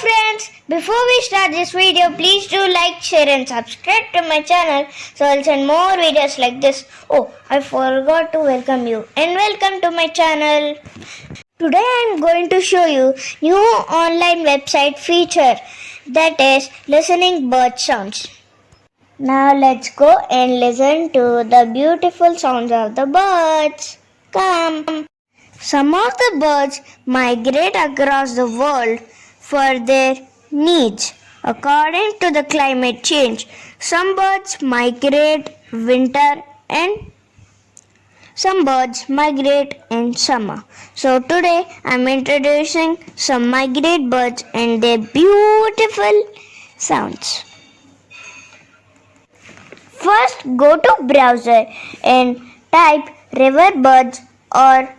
friends, before we start this video, please do like, share and subscribe to my channel so I'll send more videos like this. Oh, I forgot to welcome you and welcome to my channel. Today I am going to show you new online website feature that is listening bird sounds. Now let's go and listen to the beautiful sounds of the birds. Come. Some of the birds migrate across the world for their needs. According to the climate change, some birds migrate winter and some birds migrate in summer. So today I'm introducing some migrate birds and their beautiful sounds. First go to browser and type river birds or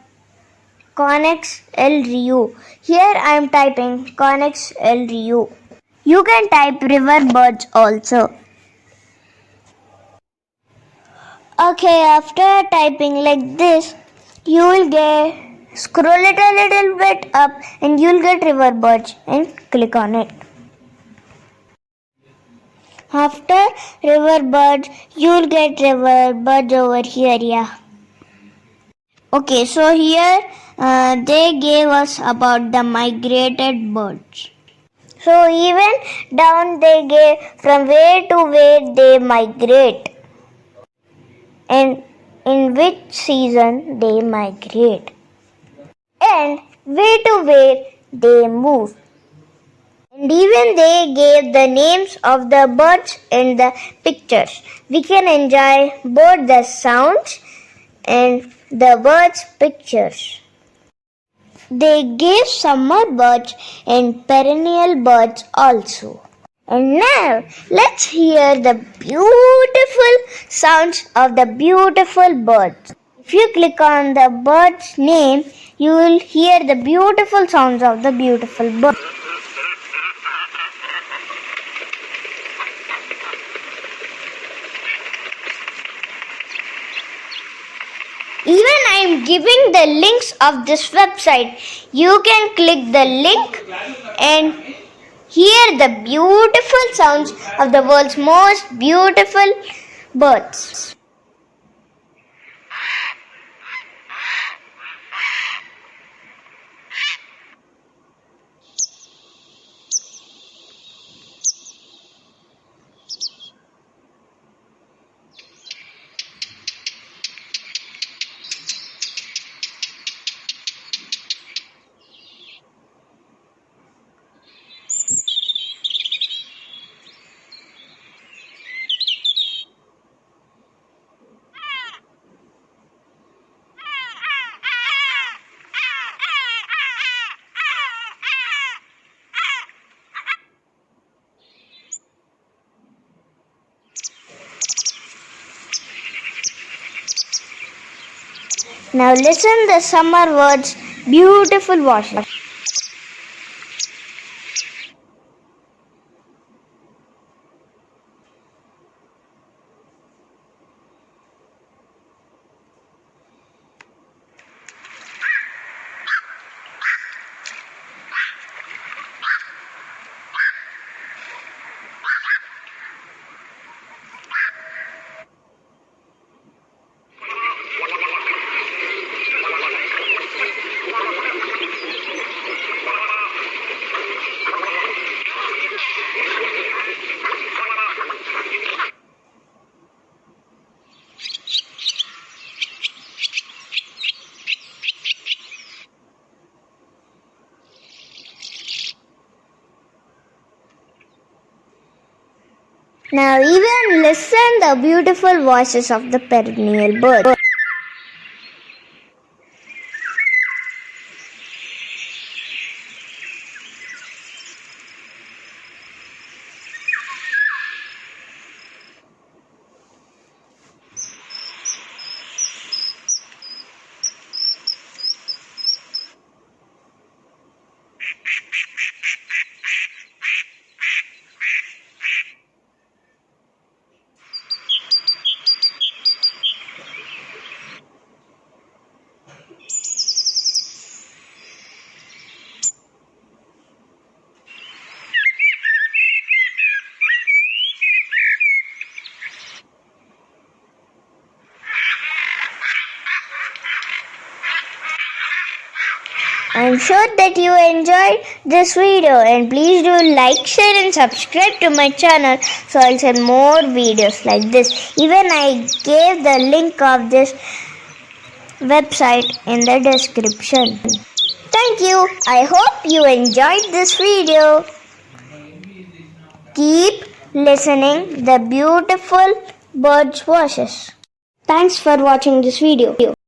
Connex LRU. Here I am typing Connex LRU. You can type river birds also. Okay, after typing like this, you will scroll it a little bit up and you'll get river birds and click on it. After river birds, you'll get river birds over here, yeah. Okay, so here they gave us about the migrated birds. So even down they gave from where to where they migrate and in which season they migrate and where to where they move. And even they gave the names of the birds and the pictures. We can enjoy both the sounds and the birds' pictures. They gave summer birds and perennial birds also. And now let's hear the beautiful sounds of the beautiful birds. If you click on the bird's name, you will hear the beautiful sounds of the beautiful bird. Even I am giving the links of this website. You can click the link and hear the beautiful sounds of the world's most beautiful birds. Now listen the summer birds' beautiful voices. Now even listen the beautiful voices of the perennial birds. I'm sure that you enjoyed this video, and please do like, share and subscribe to my channel so I'll send more videos like this. Even I gave the link of this website in the description. Thank you. I hope you enjoyed this video. Keep listening the beautiful birds' voices. Thanks for watching this video.